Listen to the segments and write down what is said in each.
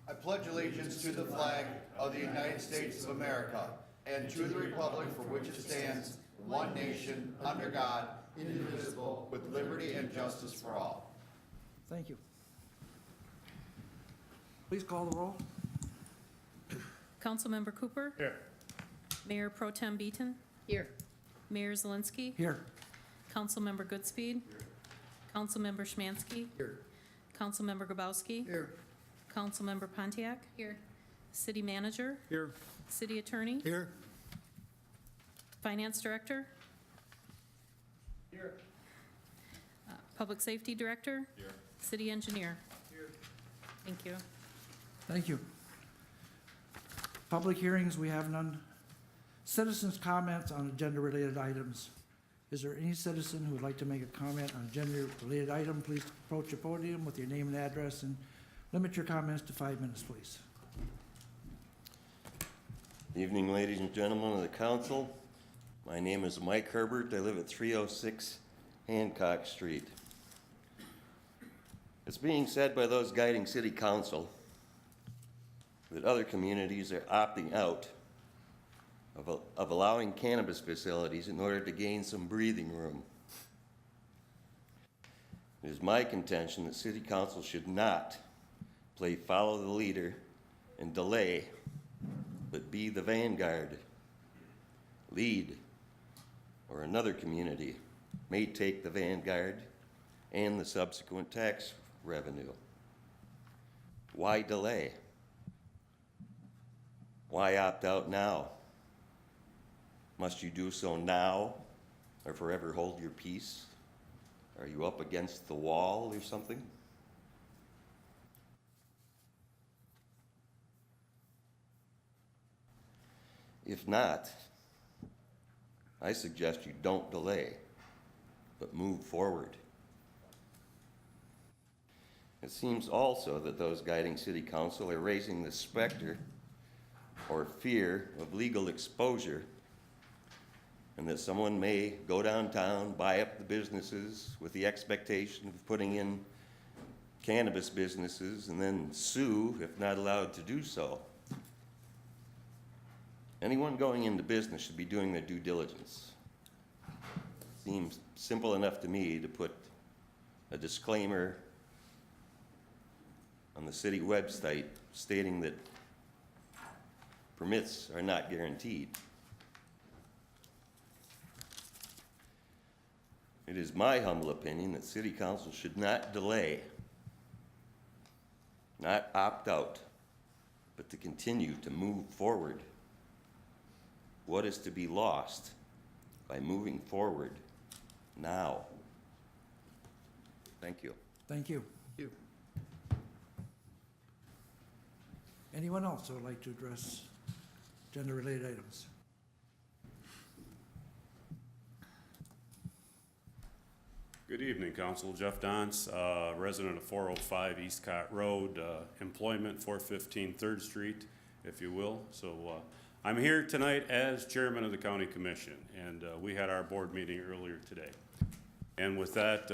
I pledge allegiance to the flag of the United States of America and to the republic for which it stands, one nation, under God, indivisible, with liberty and justice for all. Thank you. Please call the roll. Councilmember Cooper? Here. Mayor Pro Tem Beaton? Here. Mayor Zelinski? Here. Councilmember Goodspeed? Councilmember Schmansky? Here. Councilmember Grabowski? Here. Councilmember Pontiac? Here. City Manager? Here. City Attorney? Here. Finance Director? Here. Public Safety Director? Here. City Engineer? Here. Thank you. Thank you. Public hearings, we have none. Citizens' comments on agenda-related items. Is there any citizen who would like to make a comment on a agenda-related item? Please approach the podium with your name and address and limit your comments to 5 minutes, please. Evening, ladies and gentlemen of the council. My name is Mike Herbert. I live at 306 Hancock Street. It's being said by those guiding city council that other communities are opting out of allowing cannabis facilities in order to gain some breathing room. It is my contention that city council should not play follow the leader and delay, but be the vanguard. Lead, or another community may take the vanguard and the subsequent tax revenue. Why delay? Why opt out now? Must you do so now or forever hold your peace? Are you up against the wall or something? If not, I suggest you don't delay, but move forward. It seems also that those guiding city council are raising the specter or fear of legal exposure, and that someone may go downtown, buy up the businesses with the expectation of putting in cannabis businesses and then sue if not allowed to do so. Anyone going into business should be doing their due diligence. Seems simple enough to me to put a disclaimer on the city website stating that permits are not guaranteed. It is my humble opinion that city council should not delay, not opt out, but to continue to move forward. What is to be lost by moving forward now? Thank you. Thank you. Anyone else who would like to address agenda-related items? Good evening, Council. Jeff Dance, resident of 405 Eastcott Road, employment 415 3rd Street, if you will. So I'm here tonight as chairman of the County Commission, and we had our board meeting earlier today. And with that,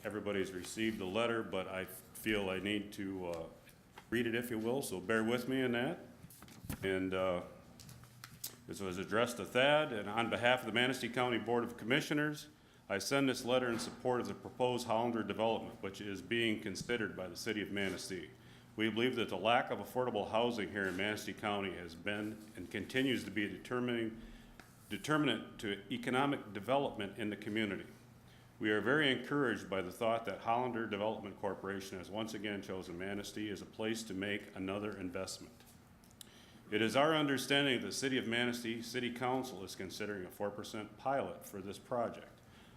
everybody's received the letter, but I feel I need to read it, if you will, so bear with me in that. And this was addressed to Thad, and on behalf of the Manistee County Board of Commissioners, I send this letter in support of the proposed Hollander development, which is being considered by the city of Manistee. We believe that the lack of affordable housing here in Manistee County has been and continues to be a determinant to economic development in the community. We are very encouraged by the thought that Hollander Development Corporation has once again chosen Manistee as a place to make another investment. It is our understanding that the City of Manistee City Council is considering a 4% pilot for this project.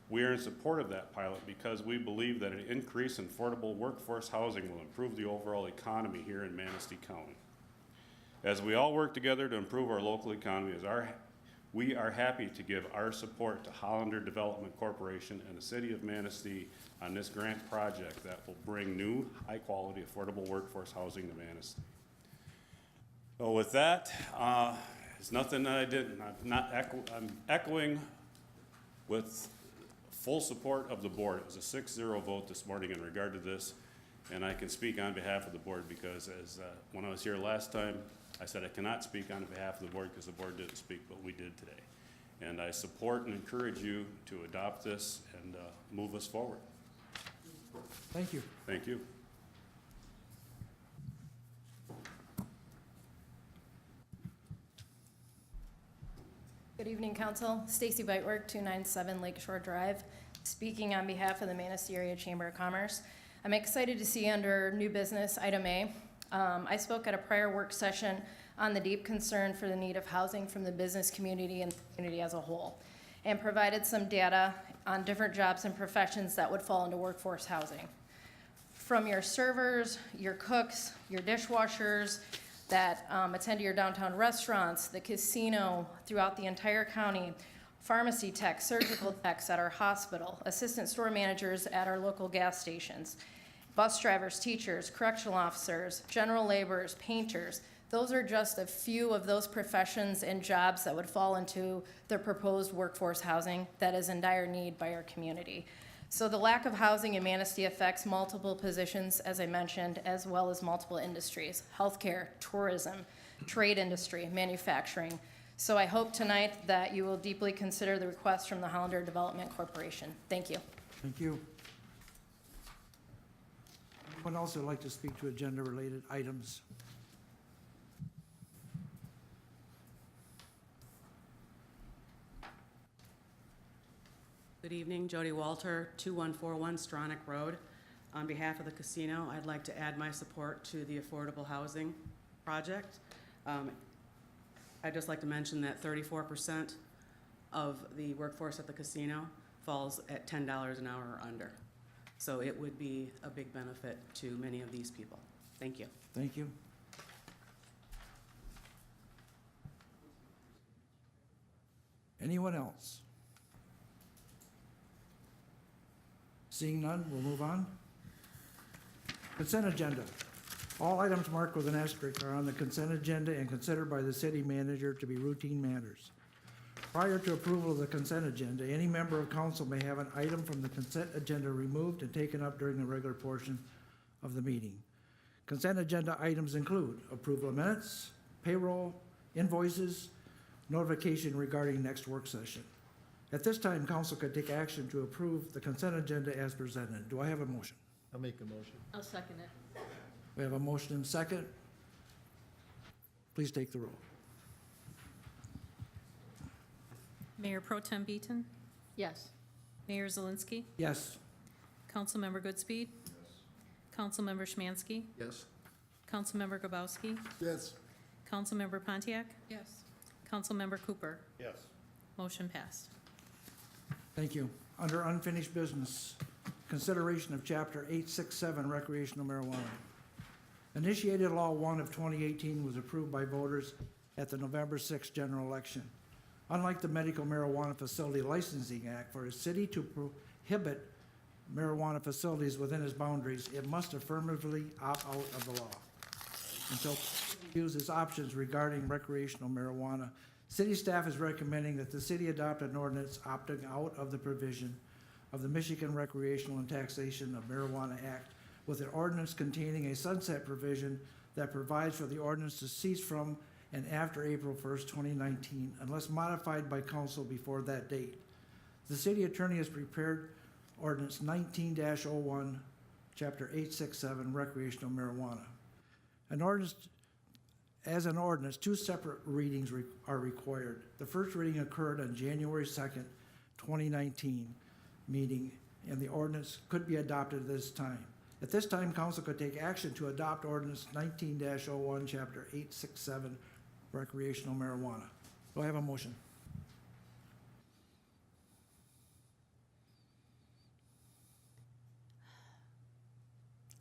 We are in support of that pilot because we believe that an increase in affordable workforce housing will improve the overall economy here in Manistee County. As we all work together to improve our local economy, we are happy to give our support to Hollander Development Corporation and the City of Manistee on this grant project that will bring new, high-quality, affordable workforce housing to Manistee. So with that, it's nothing that I didn't. I'm echoing with full support of the board. It was a 6-0 vote this morning in regard to this. And I can speak on behalf of the board because when I was here last time, I said I cannot speak on behalf of the board because the board didn't speak, but we did today. And I support and encourage you to adopt this and move us forward. Thank you. Thank you. Good evening, Council. Stacy Bitework, 297 Lakeshore Drive, speaking on behalf of the Manistee Area Chamber of Commerce. I'm excited to see under new business, item A. I spoke at a prior work session on the deep concern for the need of housing from the business community and the community as a whole, and provided some data on different jobs and professions that would fall into workforce housing. From your servers, your cooks, your dishwashers, that attend to your downtown restaurants, the casino throughout the entire county, pharmacy techs, surgical techs at our hospital, assistant store managers at our local gas stations, bus drivers, teachers, correctional officers, general laborers, painters. Those are just a few of those professions and jobs that would fall into the proposed workforce housing that is in dire need by our community. So the lack of housing in Manistee affects multiple positions, as I mentioned, as well as multiple industries: healthcare, tourism, trade industry, manufacturing. So I hope tonight that you will deeply consider the request from the Hollander Development Corporation. Thank you. Thank you. Anyone else would like to speak to agenda-related items? Good evening, Jody Walter, 2141 Stronach Road. On behalf of the casino, I'd like to add my support to the affordable housing project. I'd just like to mention that 34% of the workforce at the casino falls at $10 an hour or under. So it would be a big benefit to many of these people. Thank you. Thank you. Anyone else? Seeing none, we'll move on. Consent agenda. All items marked with an asterisk are on the consent agenda and considered by the city manager to be routine matters. Prior to approval of the consent agenda, any member of council may have an item from the consent agenda removed and taken up during the regular portion of the meeting. Consent agenda items include approval of minutes, payroll, invoices, notification regarding next work session. At this time, council could take action to approve the consent agenda as presented. Do I have a motion? I'll make a motion. I'll second it. We have a motion and second. Please take the roll. Mayor Pro Tem Beaton? Yes. Mayor Zelinski? Yes. Councilmember Goodspeed? Councilmember Schmansky? Yes. Councilmember Grabowski? Yes. Councilmember Pontiac? Yes. Councilmember Cooper? Yes. Motion passed. Thank you. Under unfinished business, consideration of Chapter 867 recreational marijuana. Initiated Law 1 of 2018 was approved by voters at the November 6th general election. Unlike the Medical Marijuana Facility Licensing Act, for a city to prohibit marijuana facilities within its boundaries, it must affirmatively opt out of the law. Until uses options regarding recreational marijuana, city staff is recommending that the city adopt an ordinance opting out of the provision of the Michigan Recreational and Taxation of Marijuana Act with an ordinance containing a sunset provision that provides for the ordinance to cease from and after April 1st, 2019, unless modified by council before that date. The city attorney has prepared ordinance 19-01, chapter 867, recreational marijuana. As an ordinance, two separate readings are required. The first reading occurred on January 2nd, 2019 meeting, and the ordinance could be adopted at this time. At this time, council could take action to adopt ordinance 19-01, chapter 867, recreational marijuana. Do I have a motion?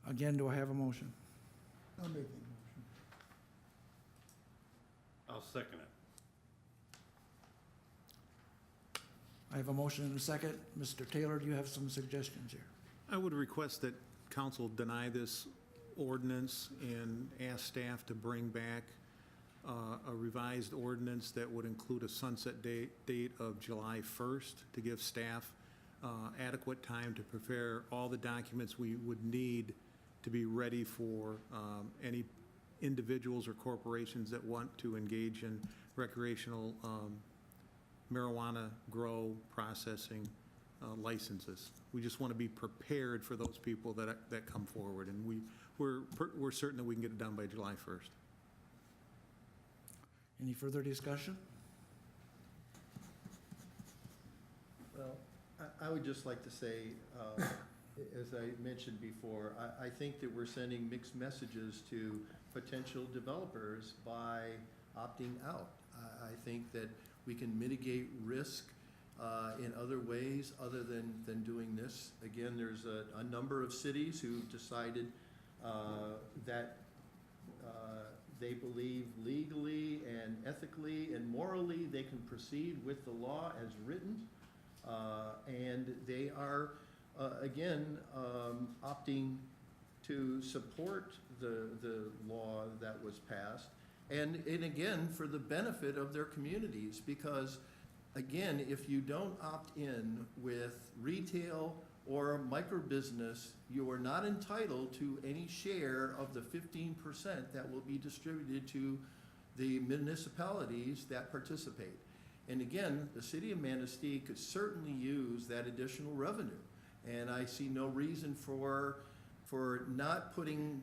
Again, do I have a motion? I'll make the motion. I'll second it. I have a motion and a second. Mr. Taylor, do you have some suggestions here? I would request that council deny this ordinance and ask staff to bring back a revised ordinance that would include a sunset date of July 1st to give staff adequate time to prepare all the documents we would need to be ready for any individuals or corporations that want to engage in recreational marijuana grow, processing licenses. We just want to be prepared for those people that come forward, and we're certain that we can get it done by July 1st. Any further discussion? Well, I would just like to say, as I mentioned before, I think that we're sending mixed messages to potential developers by opting out. I think that we can mitigate risk in other ways other than doing this. Again, there's a number of cities who've decided that they believe legally and ethically and morally they can proceed with the law as written. And they are, again, opting to support the law that was passed. And again, for the benefit of their communities, because again, if you don't opt in with retail or microbusiness, you are not entitled to any share of the 15% that will be distributed to the municipalities that participate. And again, the city of Manistee could certainly use that additional revenue. And I see no reason for not putting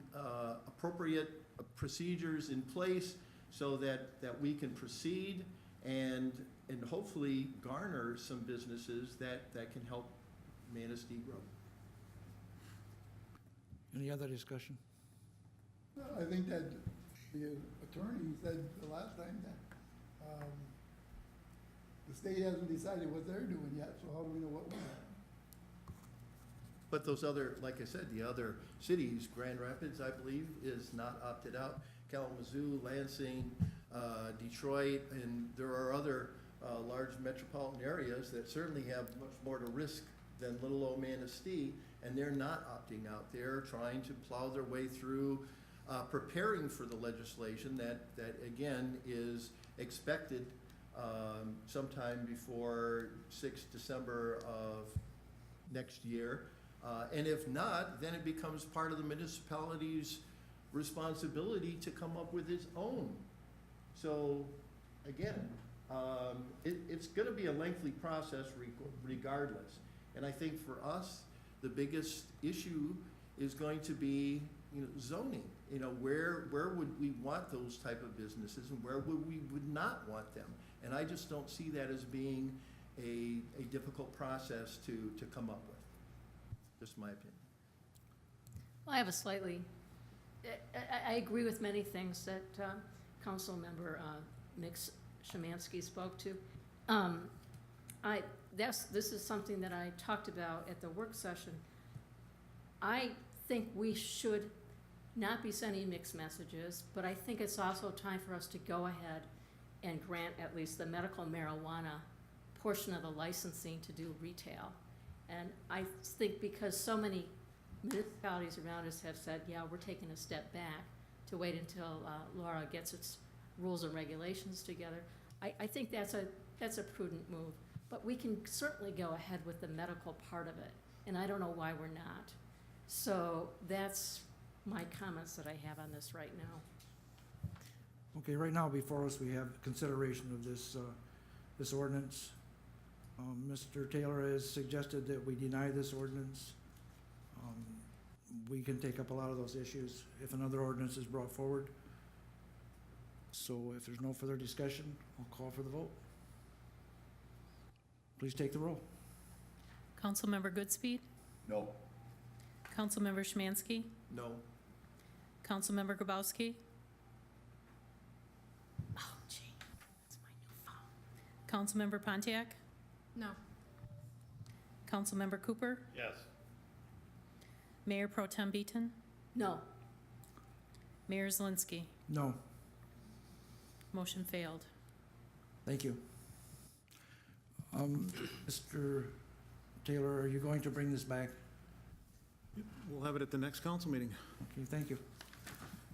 appropriate procedures in place so that we can proceed and hopefully garner some businesses that can help Manistee grow. Any other discussion? I think that the attorney said the last time that the state hasn't decided what they're doing yet, so how do we know what we're doing? But those other, like I said, the other cities, Grand Rapids, I believe, is not opted out. Kalamazoo, Lansing, Detroit, and there are other large metropolitan areas that certainly have much more to risk than little old Manistee, and they're not opting out. They're trying to plow their way through preparing for the legislation that again is expected sometime before 6 December of next year. And if not, then it becomes part of the municipality's responsibility to come up with its own. So again, it's going to be a lengthy process regardless. And I think for us, the biggest issue is going to be, zoning. Where would we want those type of businesses and where would not want them? And I just don't see that as being a difficult process to come up with. Just my opinion. Well, I have a slightly, I agree with many things that Councilmember Mix Szymanski spoke to. This is something that I talked about at the work session. I think we should not be sending mixed messages, but I think it's also time for us to go ahead and grant at least the medical marijuana portion of the licensing to do retail. And I think because so many municipalities around us have said, yeah, we're taking a step back to wait until Laura gets its rules and regulations together, I think that's a prudent move. But we can certainly go ahead with the medical part of it, and I don't know why we're not. So that's my comments that I have on this right now. Okay, right now before us, we have consideration of this ordinance. Mr. Taylor has suggested that we deny this ordinance. We can take up a lot of those issues if another ordinance is brought forward. So if there's no further discussion, I'll call for the vote. Please take the roll. Councilmember Goodspeed? No. Councilmember Szymanski? No. Councilmember Grabowski? Oh, gee, that's my new phone. Councilmember Pontiac? No. Councilmember Cooper? Yes. Mayor Pro Tem Beaton? No. Mayor Zielinski? No. Motion failed. Thank you. Mr. Taylor, are you going to bring this back? We'll have it at the next council meeting. Okay, thank you.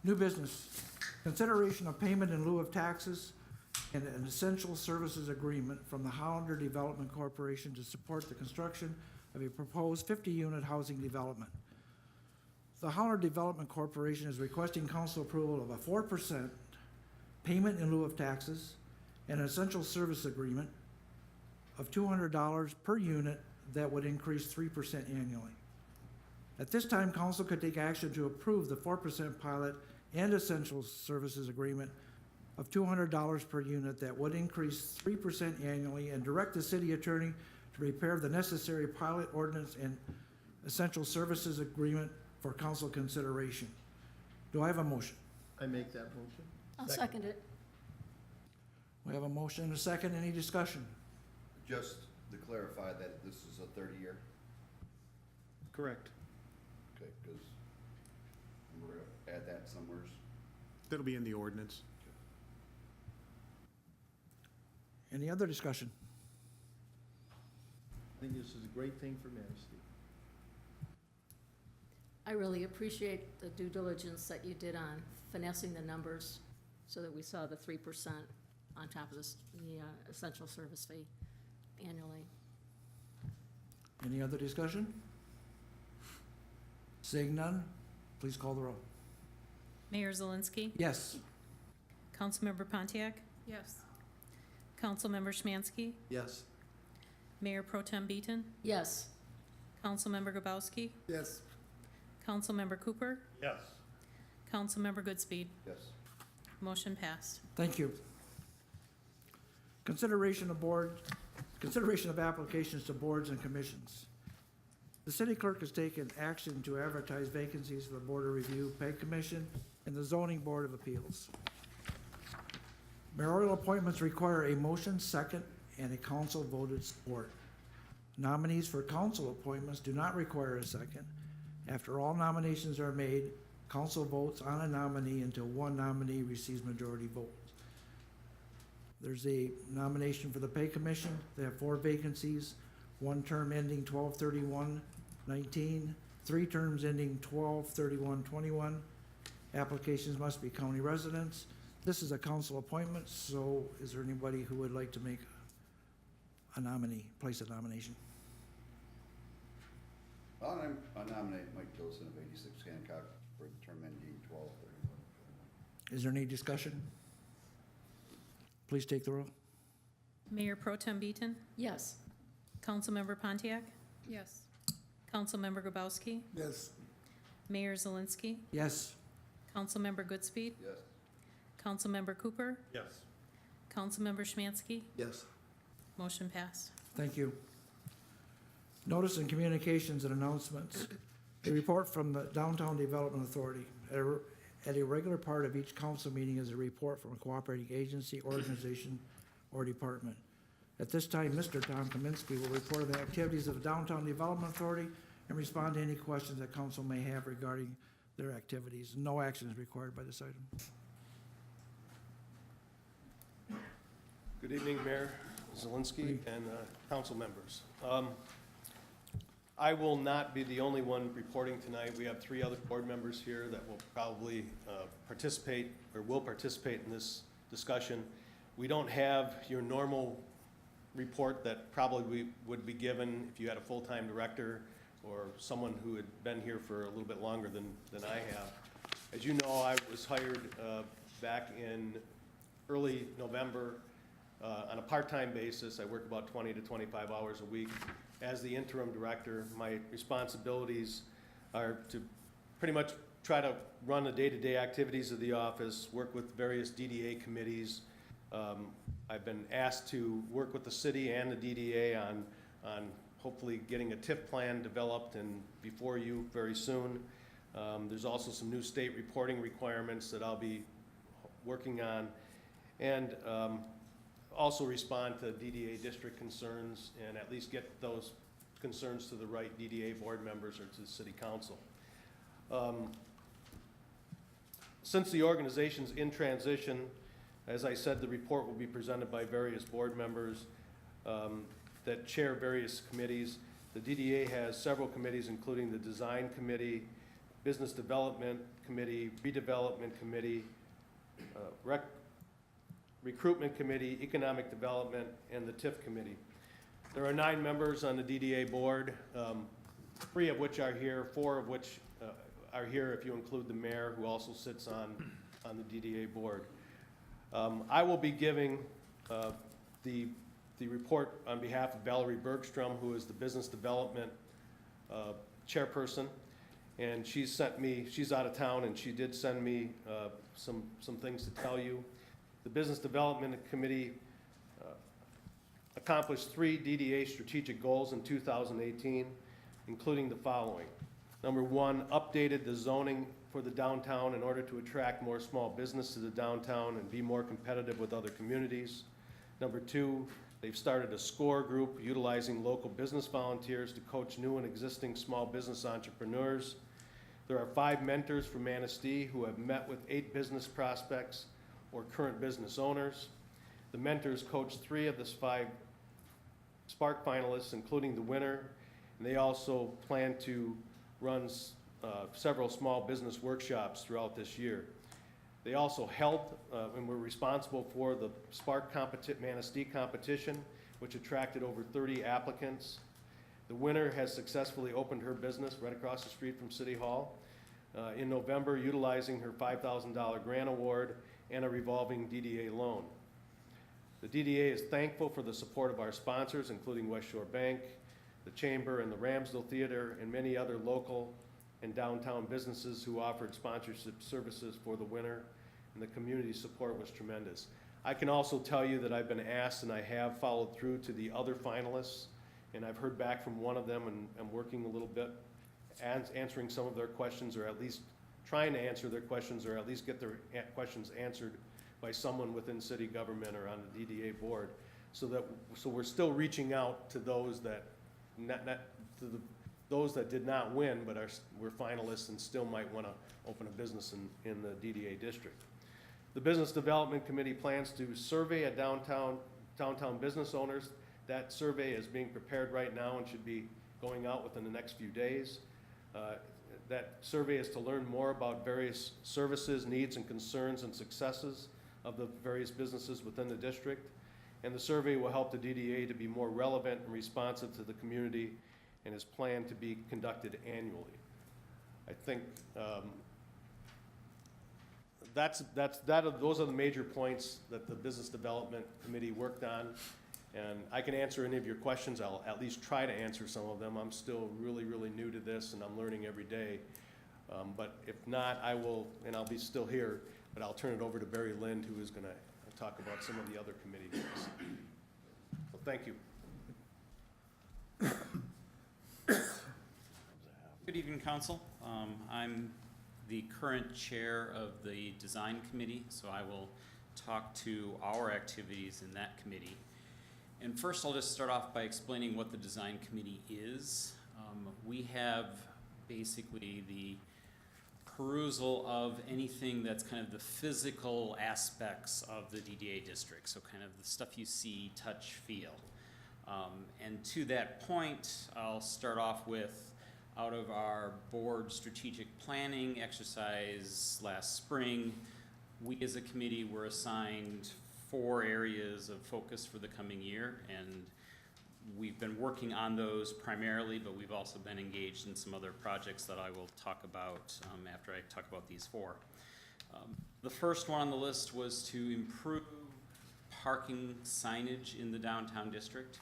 New business, consideration of payment in lieu of taxes and an essential services agreement from the Hollander Development Corporation to support the construction of a proposed 50-unit housing development. The Howler Development Corporation is requesting council approval of a 4% payment in lieu of taxes and an essential service agreement of $200 per unit that would increase 3% annually. At this time, council could take action to approve the 4% pilot and essential services agreement of $200 per unit that would increase 3% annually and direct the city attorney to prepare the necessary pilot ordinance and essential services agreement for council consideration. Do I have a motion? I make that motion. I'll second it. We have a motion and a second. Any discussion? Just to clarify that this is a 30-year, Correct. okay, because we're gonna add that somewhere. That'll be in the ordinance. Any other discussion? I think this is a great thing for Manistee. I really appreciate the due diligence that you did on finessing the numbers so that we saw the 3% on top of this, the essential service fee annually. Any other discussion? Seeing none, please call the roll. Mayor Zelinski? Yes. Councilmember Pontiac? Yes. Councilmember Schmansky? Yes. Mayor Pro Tem Beaton? Yes. Councilmember Grabowski? Yes. Councilmember Cooper? Yes. Councilmember Goodspeed? Yes. Motion passed. Thank you. Consideration of applications to boards and commissions. The city clerk has taken action to advertise vacancies for the Board of Review, Pay Commission, and the Zoning Board of Appeals. Mayoral appointments require a motion, second, and a council voted support. Nominees for council appointments do not require a second. After all nominations are made, council votes on a nominee until one nominee receives majority votes. There's a nomination for the Pay Commission. They have 4 vacancies, 1 term ending 12/31/19, 3 terms ending 12/31/21. Applications must be county residents. This is a council appointment, so is there anybody who would like to make a nominee, place a nomination? I nominate Mike Tilson of 86 Hancock for the term ending 12/31. Is there any discussion? Please take the roll. Mayor Pro Tem Beaton? Yes. Councilmember Pontiac? Yes. Councilmember Grabowski? Yes. Mayor Zelinski? Yes. Councilmember Goodspeed? Yes. Councilmember Cooper? Yes. Councilmember Schmansky? Yes. Motion passed. Thank you. Notice and communications and announcements. A report from the Downtown Development Authority. At a regular part of each council meeting is a report from a cooperating agency, organization, or department. At this time, Mr. Tom Kaminsky will report on the activities of the Downtown Development Authority and respond to any questions that council may have regarding their activities. No action is required by this item. Good evening, Mayor Zelinski and council members. I will not be the only one reporting tonight. We have 3 other board members here that will probably participate or will participate in this discussion. We don't have your normal report that probably would be given if you had a full-time director or someone who had been here for a little bit longer than I have. As you know, I was hired back in early November on a part-time basis. I work about 20 to 25 hours a week. As the interim director, my responsibilities are to pretty much try to run the day-to-day activities of the office, work with various DDA committees. I've been asked to work with the city and the DDA on hopefully getting a TIF plan developed and before you very soon. There's also some new state reporting requirements that I'll be working on. And also respond to DDA district concerns and at least get those concerns to the right DDA board members or to the city council. Since the organization's in transition, as I said, the report will be presented by various board members that chair various committees. The DDA has several committees, including the Design Committee, Business Development Committee, Redevelopment Committee, Recruitment Committee, Economic Development, and the TIF Committee. There are 9 members on the DDA board, 3 of which are here, 4 of which are here if you include the mayor, who also sits on the DDA board. I will be giving the report on behalf of Valerie Bergstrom, who is the business development chairperson. And she's out of town, and she did send me some things to tell you. The Business Development Committee accomplished 3 DDA strategic goals in 2018, including the following. Number 1, updated the zoning for the downtown in order to attract more small business to the downtown and be more competitive with other communities. Number 2, they've started a SCORE group utilizing local business volunteers to coach new and existing small business entrepreneurs. There are 5 mentors from Manistee who have met with 8 business prospects or current business owners. The mentors coached 3 of the 5 Spark finalists, including the winner, and they also plan to run several small business workshops throughout this year. They also held and were responsible for the Spark Manistee competition, which attracted over 30 applicants. The winner has successfully opened her business right across the street from City Hall in November, utilizing her $5,000 grant award and a revolving DDA loan. The DDA is thankful for the support of our sponsors, including West Shore Bank, the Chamber, and the Ramsdale Theater, and many other local and downtown businesses who offered sponsorship services for the winner, and the community support was tremendous. I can also tell you that I've been asked, and I have followed through to the other finalists, and I've heard back from one of them, and I'm working a little bit, answering some of their questions, or at least trying to answer their questions, or at least get their questions answered by someone within city government or on the DDA board, so we're still reaching out to those that those that did not win but were finalists and still might want to open a business in the DDA district. The Business Development Committee plans to survey downtown business owners. That survey is being prepared right now and should be going out within the next few days. That survey is to learn more about various services, needs, and concerns and successes of the various businesses within the district. And the survey will help the DDA to be more relevant and responsive to the community, and is planned to be conducted annually. I think those are the major points that the Business Development Committee worked on. And I can answer any of your questions. I'll at least try to answer some of them. I'm still really, really new to this, and I'm learning every day. But if not, I'll be still here, but I'll turn it over to Barry Lind, who is going to talk about some of the other committee things. So thank you. Good evening, Council. I'm the current chair of the Design Committee, so I will talk to our activities in that committee. And first, I'll just start off by explaining what the Design Committee is. We have basically the perusal of anything that's kind of the physical aspects of the DDA district, so kind of the stuff you see, touch, feel. And to that point, I'll start off with, out of our board strategic planning exercise last spring, we as a committee were assigned 4 areas of focus for the coming year, and we've been working on those primarily, but we've also been engaged in some other projects that I will talk about after I talk about these 4. The first one on the list was to improve parking signage in the downtown district.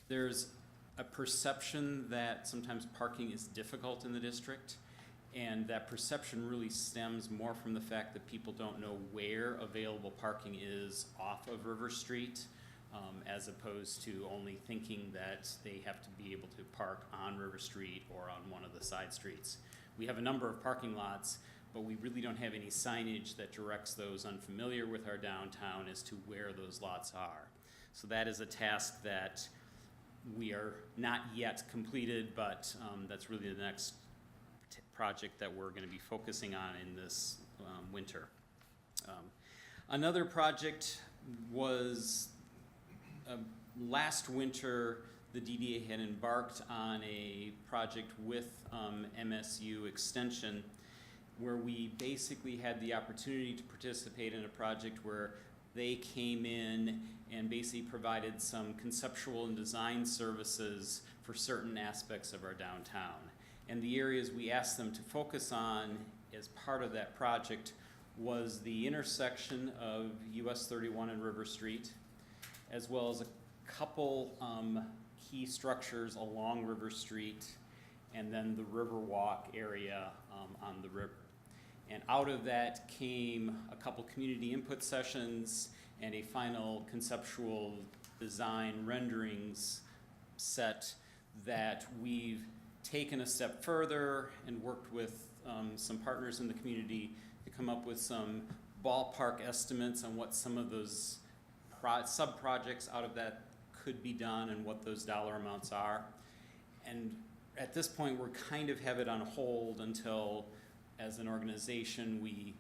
There's a perception that sometimes parking is difficult in the district, and that perception really stems more from the fact that people don't know where available parking is off of River Street, as opposed to only thinking that they have to be able to park on River Street or on one of the side streets. We have a number of parking lots, but we really don't have any signage that directs those unfamiliar with our downtown as to where those lots are. So that is a task that we are not yet completed, but that's really the next project that we're going to be focusing on in this winter. Another project was last winter, the DDA had embarked on a project with MSU Extension, where we basically had the opportunity to participate in a project where they came in and basically provided some conceptual and design services for certain aspects of our downtown. And the areas we asked them to focus on as part of that project was the intersection of US 31 and River Street, as well as a couple key structures along River Street, and then the Riverwalk area on the river. And out of that came a couple community input sessions and a final conceptual design renderings set that we've taken a step further and worked with some partners in the community to come up with some ballpark estimates on what some of those sub-projects out of that could be done and what those dollar amounts are. And at this point, we're kind of have it on hold until, as an organization, we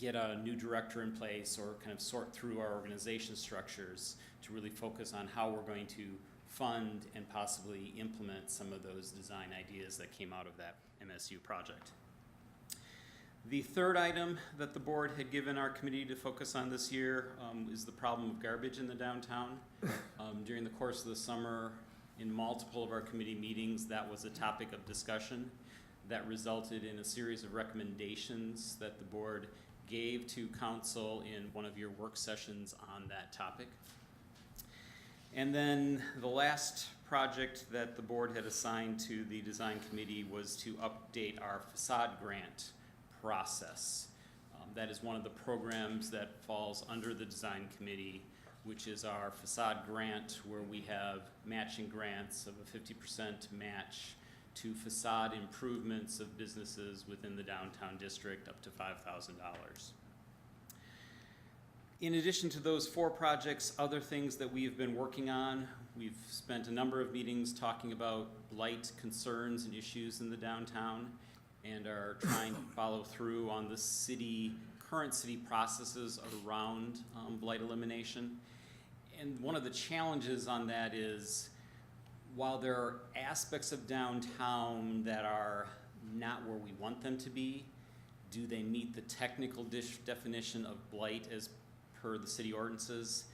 get a new director in place or kind of sort through our organization structures to really focus on how we're going to fund and possibly implement some of those design ideas that came out of that MSU project. The third item that the board had given our committee to focus on this year is the problem of garbage in the downtown. During the course of the summer, in multiple of our committee meetings, that was a topic of discussion that resulted in a series of recommendations that the board gave to council in one of your work sessions on that topic. And then the last project that the board had assigned to the design committee was to update our facade grant process. That is one of the programs that falls under the design committee, which is our facade grant, where we have matching grants of a 50% match to facade improvements of businesses within the downtown district up to $5,000. In addition to those 4 projects, other things that we've been working on, we've spent a number of meetings talking about blight concerns and issues in the downtown, and are trying to follow through on the current city processes around blight elimination. And one of the challenges on that is, while there are aspects of downtown that are not where we want them to be, do they meet the technical definition of blight as per the city ordinances?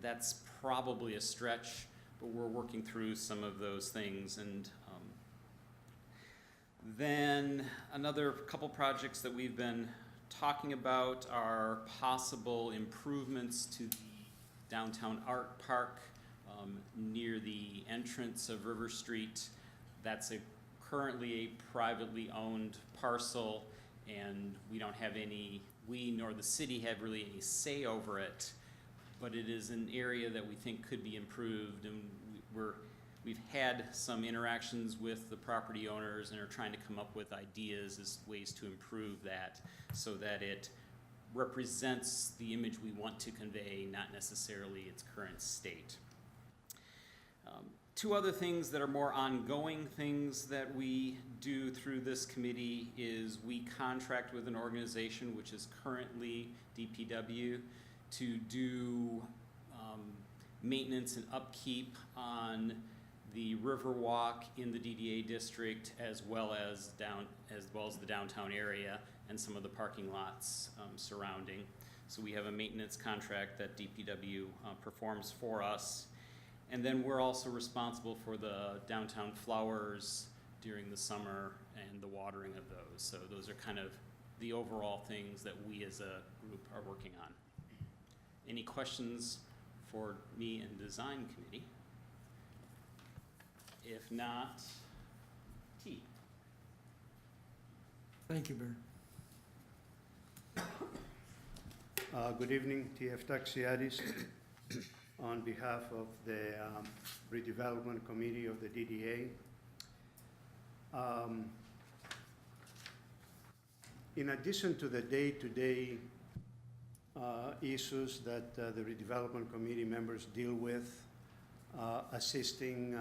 That's probably a stretch, but we're working through some of those things. And then another couple projects that we've been talking about are possible improvements to the downtown art park near the entrance of River Street. That's currently a privately owned parcel, and we don't have we nor the city have really any say over it, but it is an area that we think could be improved, and we've had some interactions with the property owners and are trying to come up with ideas as ways to improve that so that it represents the image we want to convey, not necessarily its current state. 2 other things that are more ongoing things that we do through this committee is we contract with an organization, which is currently DPW, to do maintenance and upkeep on the Riverwalk in the DDA district, as well as the downtown area and some of the parking lots surrounding. So we have a maintenance contract that DPW performs for us. And then we're also responsible for the downtown flowers during the summer and the watering of those. So those are kind of the overall things that we as a group are working on. Any questions for me and design committee? If not, T. Thank you, Barry. Good evening, TF Taxiadis. On behalf of the Redevelopment Committee of the DDA. In addition to the day-to-day issues that the Redevelopment Committee members deal with, assisting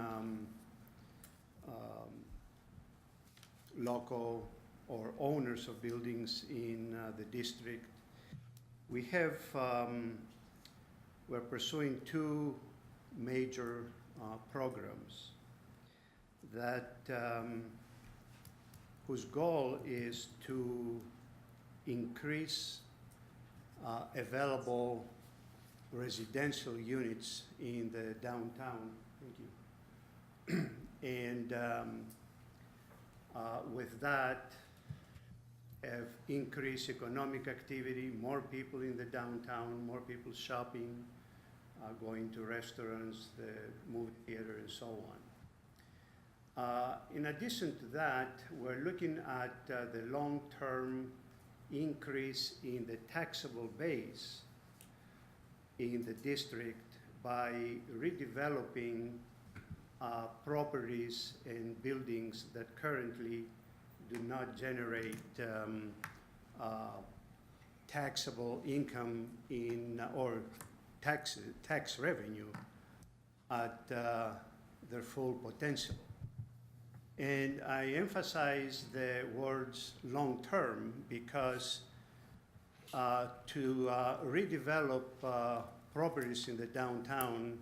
local or owners of buildings in the district, we have we're pursuing 2 major programs that whose goal is to increase available residential units in the downtown. Thank you. And With that, have increased economic activity, more people in the downtown, more people shopping, going to restaurants, the movie theater, and so on. In addition to that, we're looking at the long-term increase in the taxable base in the district by redeveloping properties and buildings that currently do not generate taxable income or tax revenue at their full potential. And I emphasize the words long-term because to redevelop properties in the downtown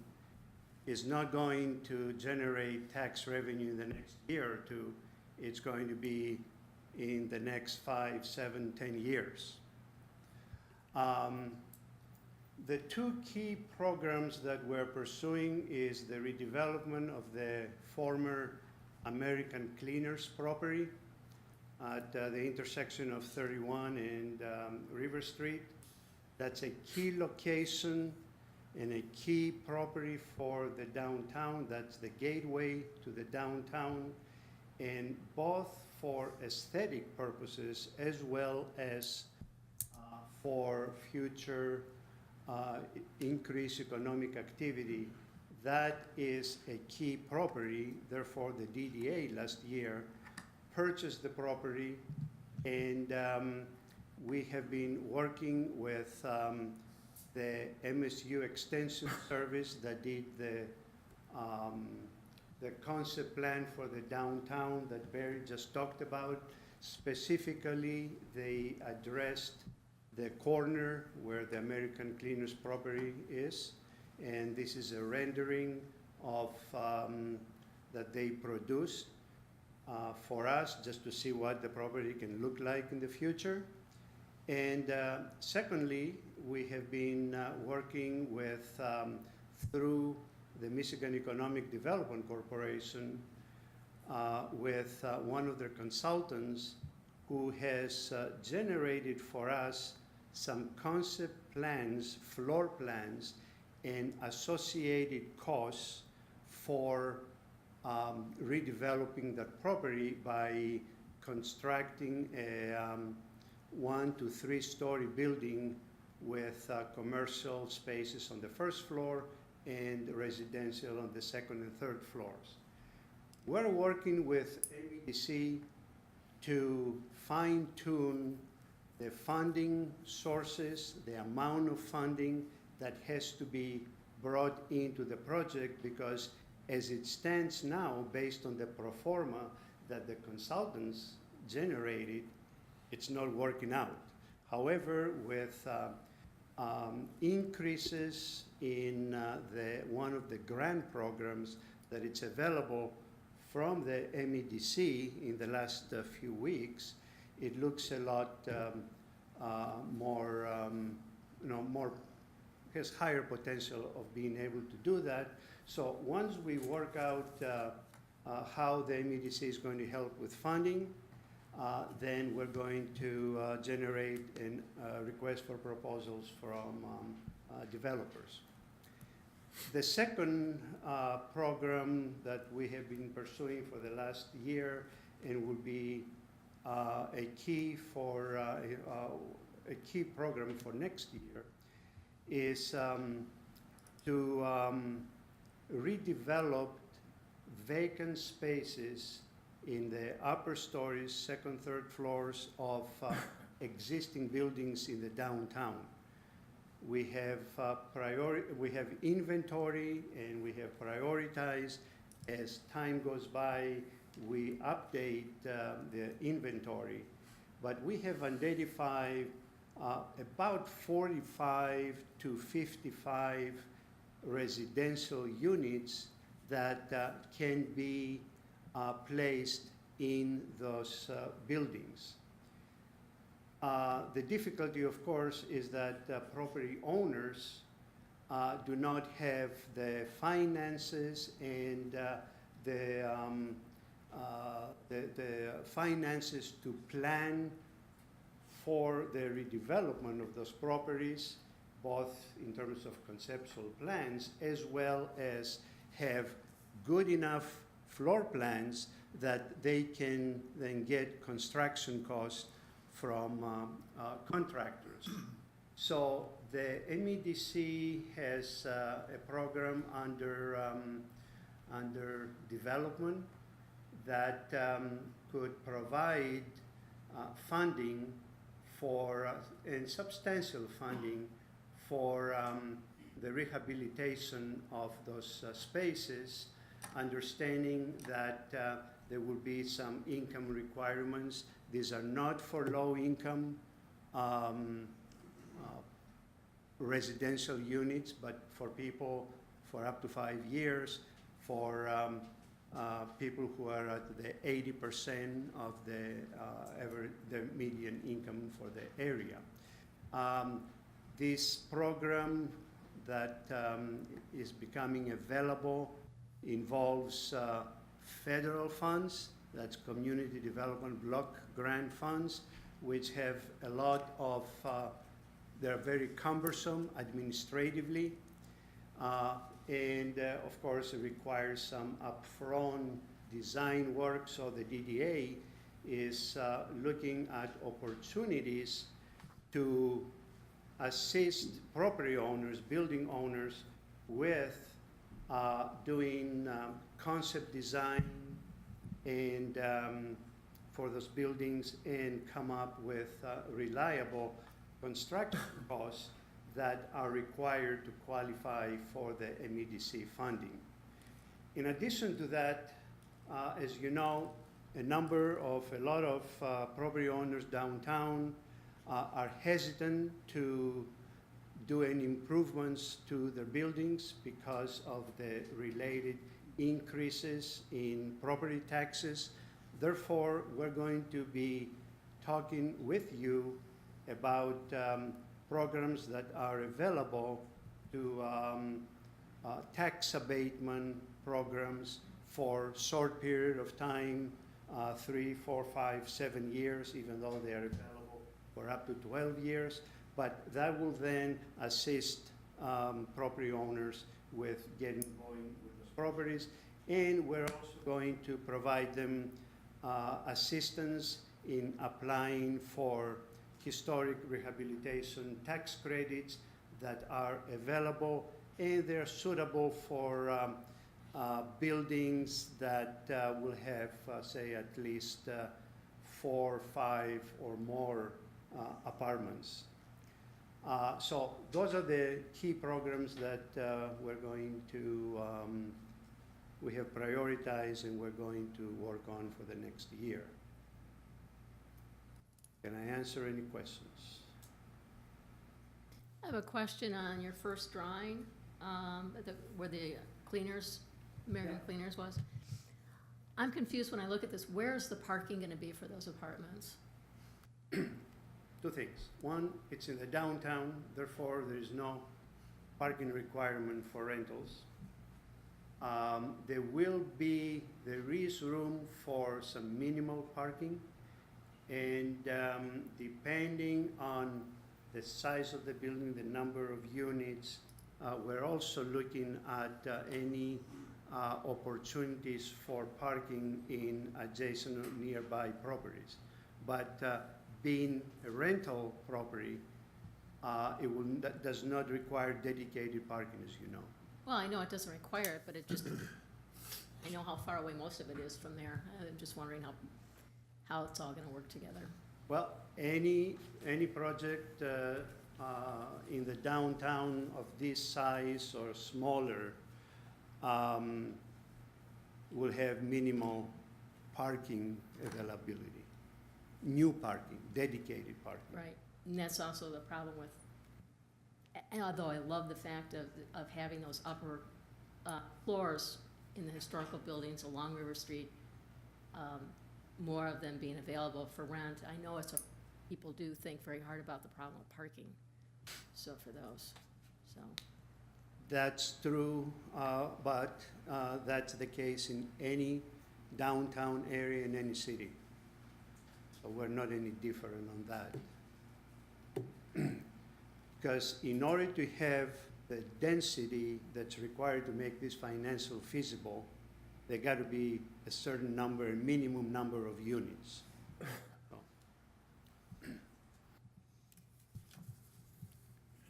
is not going to generate tax revenue in the next year or two. It's going to be in the next 5, 7, 10 years. The two key programs that we're pursuing is the redevelopment of the former American Cleaners property at the intersection of 31 and River Street. That's a key location and a key property for the downtown. That's the gateway to the downtown, and both for aesthetic purposes as well as for future increased economic activity. That is a key property. Therefore, the DDA last year purchased the property, and we have been working with the MSU Extension Service that did the concept plan for the downtown that Barry just talked about. Specifically, they addressed the corner where the American Cleaners property is, and this is a rendering of that they produced for us just to see what the property can look like in the future. And secondly, we have been working with, through the Michigan Economic Development Corporation, with one of their consultants who has generated for us some concept plans, floor plans, and associated costs for redeveloping that property by constructing a 1 to 3 story building with commercial spaces on the first floor and residential on the second and third floors. We're working with MEDC to fine-tune the funding sources, the amount of funding that has to be brought into the project, because as it stands now, based on the pro forma that the consultants generated, it's not working out. However, with increases in one of the grant programs that it's available from the MEDC in the last few weeks, it looks a lot more, has higher potential of being able to do that. So once we work out how the MEDC is going to help with funding, then we're going to generate a request for proposals from developers. The second program that we have been pursuing for the last year and will be a key program for next year is to redevelop vacant spaces in the upper stories, second, third floors of existing buildings in the downtown. We have inventory and we have prioritized. As time goes by, we update the inventory, but we have identified about 45 to 55 residential units that can be placed in those buildings. The difficulty, of course, is that property owners do not have the finances and the the finances to plan for the redevelopment of those properties, both in terms of conceptual plans as well as have good enough floor plans that they can then get construction costs from contractors. So the MEDC has a program under development that could provide funding for, and substantial funding for the rehabilitation of those spaces, understanding that there will be some income requirements. These are not for low-income residential units, but for people for up to 5 years, for people who are at the 80% of the median income for the area. This program that is becoming available involves federal funds, that's community development block grant funds, which have a lot of, they're very cumbersome administratively, and of course it requires some upfront design work. So the DDA is looking at opportunities to assist property owners, building owners with doing concept design and for those buildings, and come up with reliable construction costs that are required to qualify for the MEDC funding. In addition to that, as you know, a lot of property owners downtown are hesitant to do any improvements to their buildings because of the related increases in property taxes. Therefore, we're going to be talking with you about programs that are available to tax abatement programs for short period of time, 3, 4, 5, 7 years, even though they are available for up to 12 years. But that will then assist property owners with getting going with those properties. And we're also going to provide them assistance in applying for historic rehabilitation tax credits that are available, and they're suitable for buildings that will have, say, at least 4, 5, or more apartments. So those are the key programs that we're going to, we have prioritized and we're going to work on for the next year. Can I answer any questions? I have a question on your first drawing, where the cleaners, American Cleaners was. I'm confused when I look at this. Where is the parking gonna be for those apartments? 2 things. One, it's in the downtown, therefore there is no parking requirement for rentals. There is room for some minimal parking, and depending on the size of the building, the number of units, we're also looking at any opportunities for parking in adjacent or nearby properties. But being a rental property, that does not require dedicated parking, as you know. Well, I know it doesn't require it, but it just, I know how far away most of it is from there. I'm just wondering how it's all gonna work together. Well, any project in the downtown of this size or smaller will have minimal parking availability. New parking, dedicated parking. Right, and that's also the problem with, and although I love the fact of having those upper floors in the historical buildings along River Street, more of them being available for rent. I know people do think very hard about the problem of parking, so for those, so. That's true, but that's the case in any downtown area in any city. So we're not any different on that. Because in order to have the density that's required to make this financial feasible, there got to be a certain number, a minimum number of units.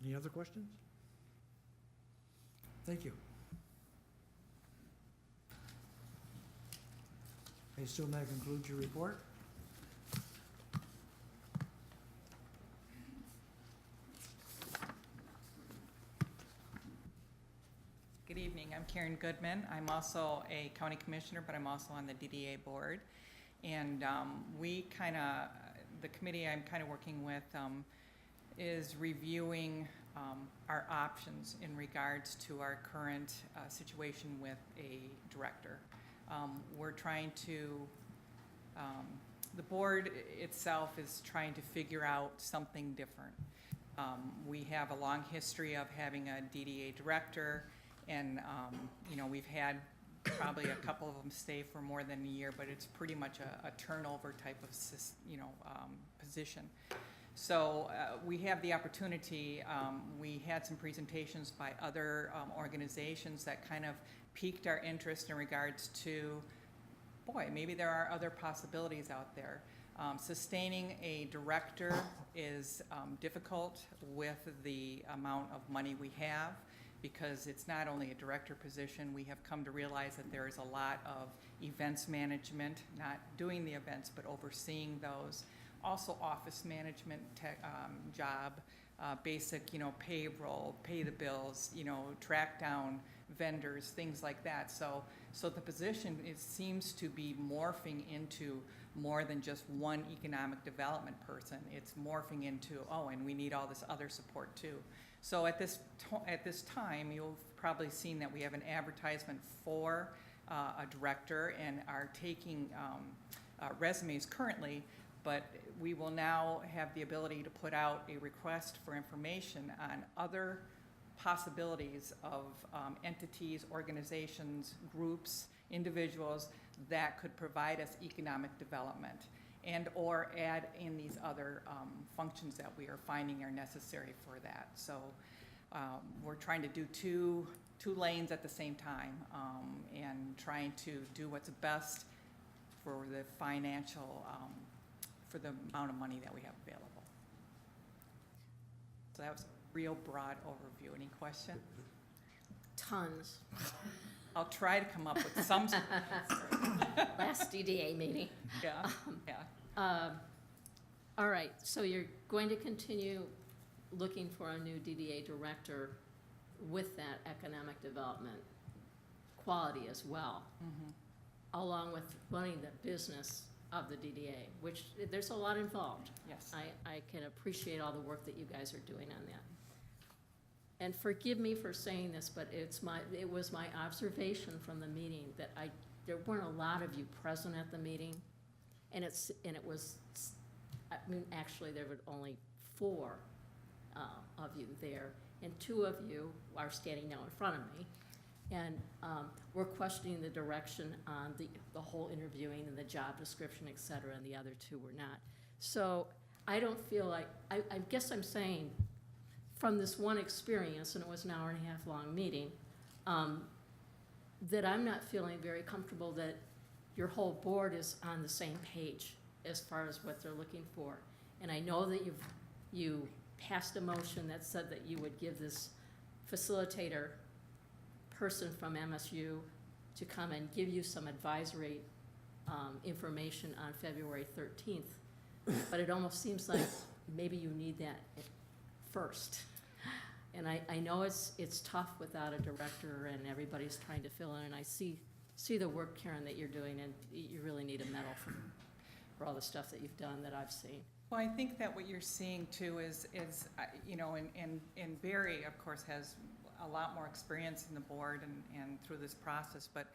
Any other questions? Thank you. I assume that concludes your report? Good evening, I'm Karen Goodman. I'm also a county commissioner, but I'm also on the DDA board. And the committee I'm kind of working with is reviewing our options in regards to our current situation with a director. We're trying to, the board itself is trying to figure out something different. We have a long history of having a DDA director, and we've had probably a couple of them stay for more than a year, but it's pretty much a turnover type of position. So we have the opportunity, we had some presentations by other organizations that kind of piqued our interest in regards to, boy, maybe there are other possibilities out there. Sustaining a director is difficult with the amount of money we have, because it's not only a director position. We have come to realize that there is a lot of events management, not doing the events, but overseeing those. Also office management job, basic, payroll, pay the bills, track down vendors, things like that. So the position, it seems to be morphing into more than just one economic development person. It's morphing into, and we need all this other support too. So at this time, you've probably seen that we have an advertisement for a director and are taking resumes currently, but we will now have the ability to put out a request for information on other possibilities of entities, organizations, groups, individuals that could provide us economic development and or add in these other functions that we are finding are necessary for that. So we're trying to do two lanes at the same time, and trying to do what's best for the financial, for the amount of money that we have available. So that was a real broad overview. Any question? Tons. I'll try to come up with some. Last DDA meeting. Yeah. All right, so you're going to continue looking for a new DDA director with that economic development quality as well, along with running the business of the DDA, which there's a lot involved. Yes. I can appreciate all the work that you guys are doing on that. And forgive me for saying this, but it was my observation from the meeting that there weren't a lot of you present at the meeting, and it was, actually there were only 4 of you there, and 2 of you are standing now in front of me, and we're questioning the direction on the whole interviewing and the job description, et cetera, and the other 2 were not. So I don't feel like, I guess I'm saying, from this one experience, and it was an hour-and-a-half long meeting, that I'm not feeling very comfortable that your whole board is on the same page as far as what they're looking for. And I know that you passed a motion that said that you would give this facilitator person from MSU to come and give you some advisory information on February 13th. But it almost seems like maybe you need that first. And I know it's tough without a director and everybody's trying to fill in, and I see the work, Karen, that you're doing, and you really need a medal for all the stuff that you've done that I've seen. Well, I think that what you're seeing too is and Barry, of course, has a lot more experience in the board and through this process, but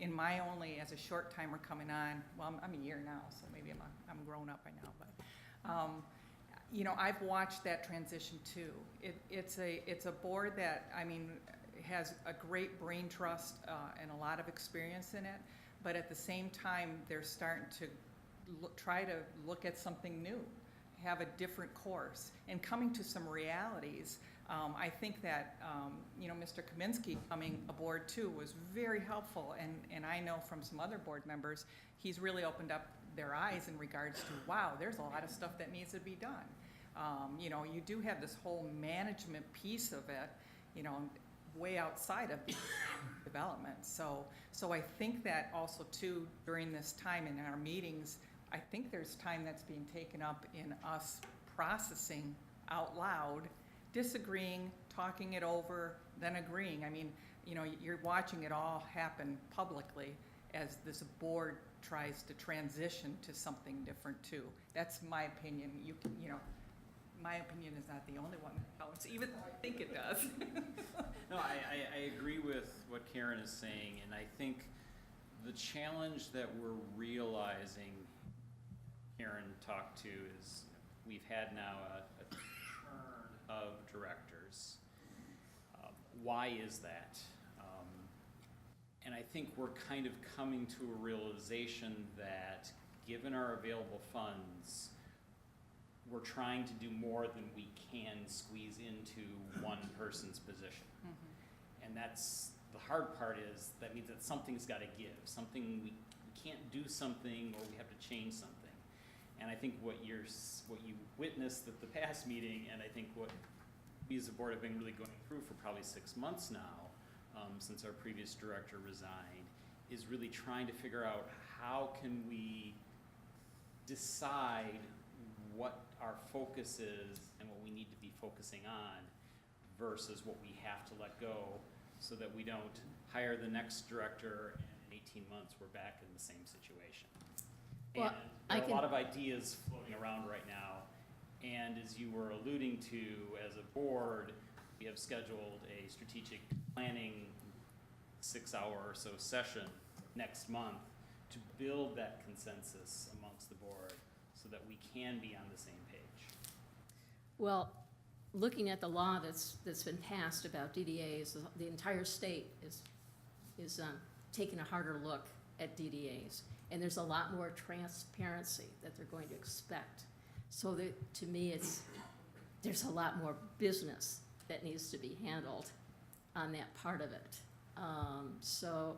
in my only, as a short timer coming on, well, I'm a year now, so maybe I'm grown up by now, but I've watched that transition too. It's a board that, has a great brain trust and a lot of experience in it, but at the same time, they're starting to try to look at something new, have a different course, and coming to some realities. I think that, Mr. Kaminsky coming aboard too was very helpful, and I know from some other board members, he's really opened up their eyes in regards to, wow, there's a lot of stuff that needs to be done. You do have this whole management piece of it, way outside of development. So I think that also too, during this time in our meetings, I think there's time that's being taken up in us processing out loud, disagreeing, talking it over, then agreeing. I mean, you're watching it all happen publicly as this board tries to transition to something different too. That's my opinion. My opinion is not the only one that counts, even though I think it does. No, I agree with what Karen is saying, and I think the challenge that we're realizing, Karen talked to, is we've had now a turn of directors. Why is that? And I think we're kind of coming to a realization that given our available funds, we're trying to do more than we can squeeze into one person's position. Mm-hmm. And that's, the hard part is, that means that something's gotta give. We can't do something, or we have to change something. And I think what you witnessed at the past meeting, and I think what we as a board have been really going through for probably 6 months now, since our previous director resigned, is really trying to figure out how can we decide what our focus is and what we need to be focusing on versus what we have to let go, so that we don't hire the next director and in 18 months we're back in the same situation. Well, and there are a lot of ideas floating around right now, and as you were alluding to, as a board, we have scheduled a strategic planning 6-hour or so session next month to build that consensus amongst the board so that we can be on the same page. Well, looking at the law that's been passed about DDAs, the entire state is taking a harder look at DDAs. And there's a lot more transparency that they're going to expect. So that, to me, there's a lot more business that needs to be handled on that part of it. So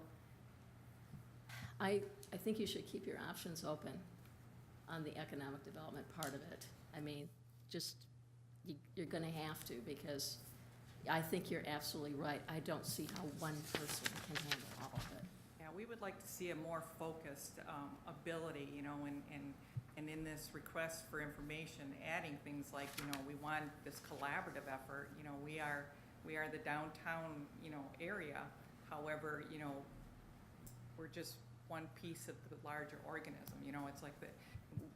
I think you should keep your options open on the economic development part of it. I mean, you're gonna have to, because I think you're absolutely right. I don't see how one person can handle all of it. Yeah, we would like to see a more focused ability, and in this request for information, adding things like, we want this collaborative effort. We are the downtown, area. However, we're just one piece of the larger organism. It's like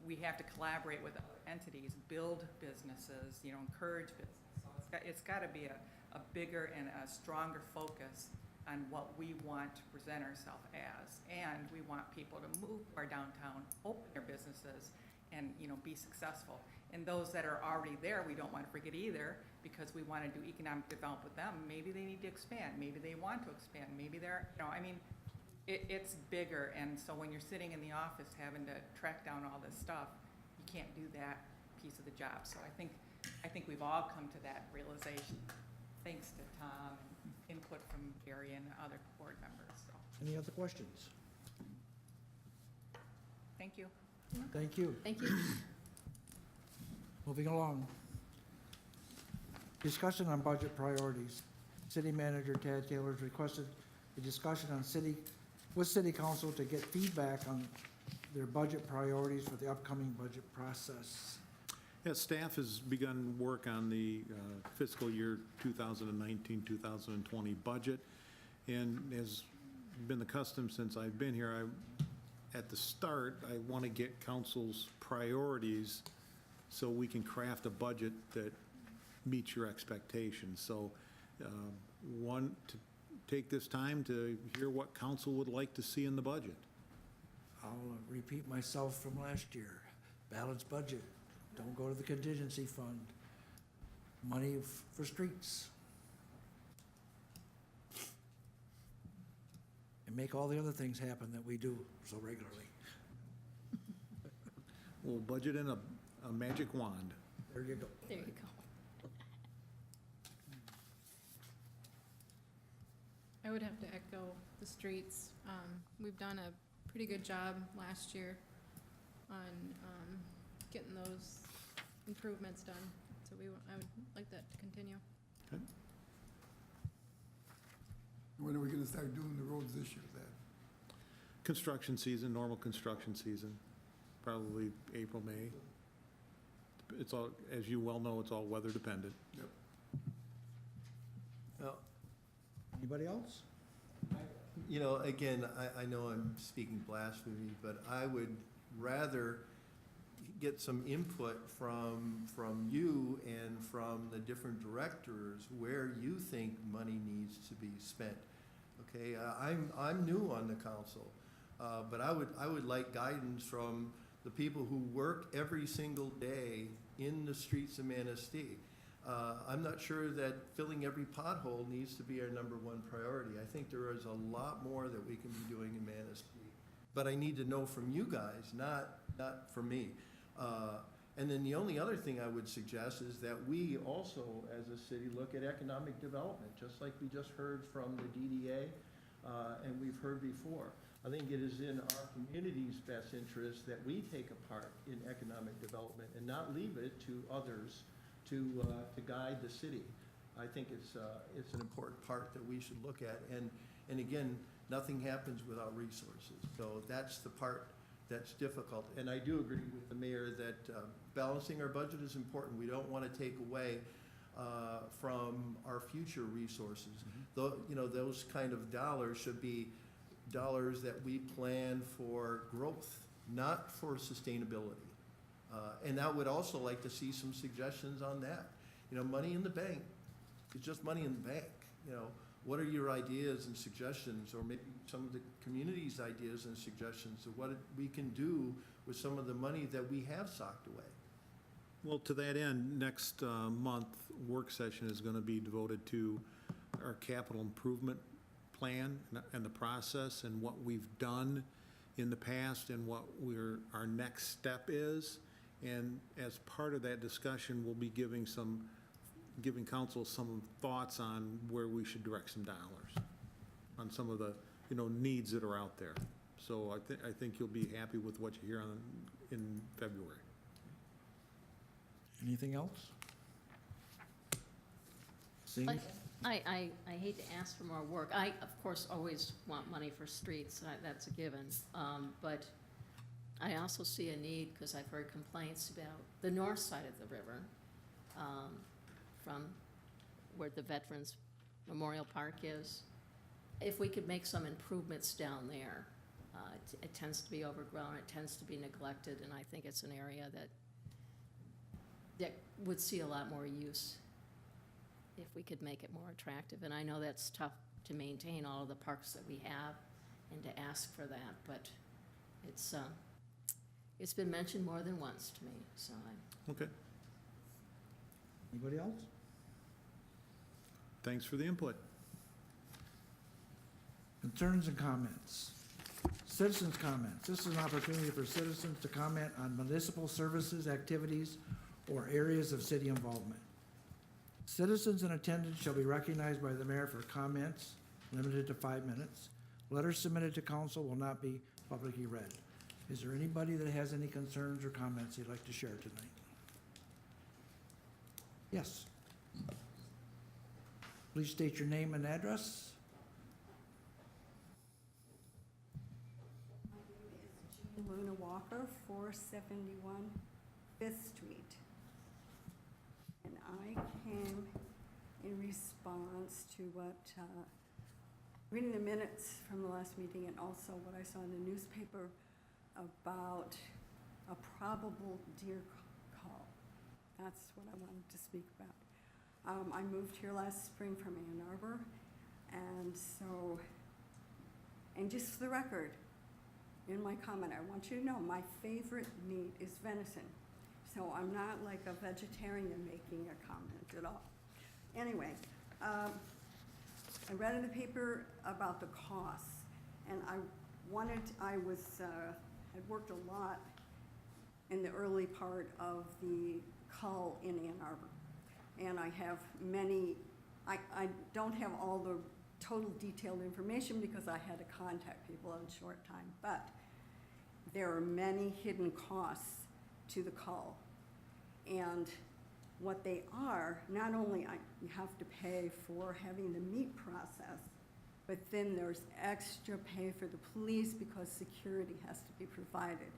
we have to collaborate with other entities, build businesses, encourage business. So it's got to be a bigger and a stronger focus on what we want to present ourselves as. And we want people to move to our downtown, open their businesses, and be successful. And those that are already there, we don't want to forget either, because we want to do economic development with them. Maybe they need to expand. Maybe they want to expand. Maybe they're, it's bigger. And so when you're sitting in the office having to track down all this stuff, you can't do that piece of the job. So I think we've all come to that realization, thanks to Tom and input from Gary and other board members. So Any other questions? thank you. Thank you. Thank you. Moving along. Discussion on budget priorities. City Manager Tad Taylor has requested a discussion with City Council to get feedback on their budget priorities for the upcoming budget process. Yeah, staff has begun work on the fiscal year 2019-2020 budget. And as been the custom since I've been here, at the start, I want to get council's priorities so we can craft a budget that meets your expectations. So want to take this time to hear what council would like to see in the budget. I'll repeat myself from last year. Balanced budget. Don't go to the contingency fund. Money for streets. And make all the other things happen that we do so regularly. We'll budget in a magic wand. There you go. There you go. I would have to echo the streets. We've done a pretty good job last year on getting those improvements done. So I would like that to continue. Okay. When are we gonna start doing the roads this year, then? Construction season, normal construction season, probably April, May. It's all, as you well know, it's all weather dependent. Yep. Well, Anybody else? you know, again, I know I'm speaking blasphemy, but I would rather get some input from you and from the different directors where you think money needs to be spent. Okay, I'm new on the council, but I would like guidance from the people who work every single day in the streets of Manistee. I'm not sure that filling every pothole needs to be our number one priority. I think there is a lot more that we can be doing in Manistee. But I need to know from you guys, not from me. And then the only other thing I would suggest is that we also, as a city, look at economic development, just like we just heard from the DDA, and we've heard before. I think it is in our community's best interest that we take a part in economic development and not leave it to others to guide the city. I think it's an important part that we should look at. And again, nothing happens without resources. So that's the part that's difficult. And I do agree with the mayor that balancing our budget is important. We don't want to take away from our future resources. Though, you know, those kind of dollars should be dollars that we plan for growth, not for sustainability. And I would also like to see some suggestions on that. You know, money in the bank is just money in the bank. You know, what are your ideas and suggestions, or maybe some of the community's ideas and suggestions of what we can do with some of the money that we have socked away? Well, to that end, next month, work session is going to be devoted to our capital improvement plan and the process and what we've done in the past and what our next step is. And as part of that discussion, we'll be giving council some thoughts on where we should direct some dollars on some of the, you know, needs that are out there. So I think you'll be happy with what you hear in February. Anything else? Seeing? I hate to ask for more work. I, of course, always want money for streets. That's a given. But I also see a need, because I've heard complaints about the north side of the river, from where the Veterans Memorial Park is. If we could make some improvements down there, it tends to be overgrown, it tends to be neglected, and I think it's an area that would see a lot more use if we could make it more attractive. And I know that's tough to maintain all of the parks that we have and to ask for that, but it's been mentioned more than once to me, so Okay. Anybody else? Thanks for the input. Concerns and comments. Citizens' comments. This is an opportunity for citizens to comment on municipal services, activities, or areas of city involvement. Citizens in attendance shall be recognized by the mayor for comments, limited to 5 minutes. Letters submitted to council will not be publicly read. Is there anybody that has any concerns or comments they'd like to share tonight? Yes. Please state your name and address. My name is Jean Luna Walker, 471 5th Street. And I came in response to what, reading the minutes from the last meeting and also what I saw in the newspaper about a probable deer call. That's what I wanted to speak about. I moved here last spring from Ann Arbor, and so, and just for the record, in my comment, I want you to know my favorite meat is venison. So I'm not like a vegetarian making a comment at all. Anyway, I read in the paper about the costs, And I had worked a lot in the early part of the cull in Ann Arbor. And I have many, I don't have all the total detailed information because I had to contact people in a short time, but there are many hidden costs to the cull. And what they are, not only you have to pay for having the meat processed, but then there's extra pay for the police because security has to be provided.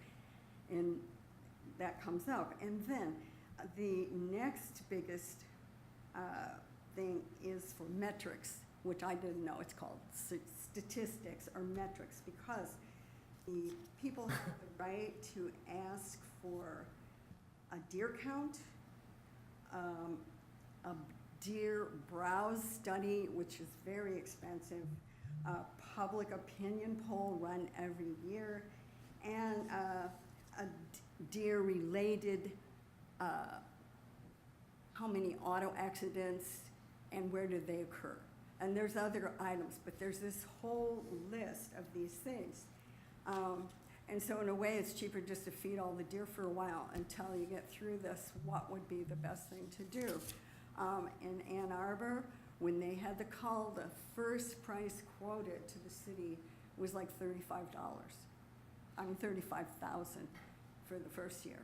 And that comes up. And then the next biggest thing is for metrics, which I didn't know. It's called statistics or metrics, because the people have the right to ask for a deer count, a deer browse study, which is very expensive, a public opinion poll run every year, and a deer-related, how many auto accidents and where did they occur. And there's other items, but there's this whole list of these things. And so in a way, it's cheaper just to feed all the deer for a while until you get through this, what would be the best thing to do. In Ann Arbor, when they had the cull, the first price quoted to the city was like $35. I mean, $35,000 for the first year.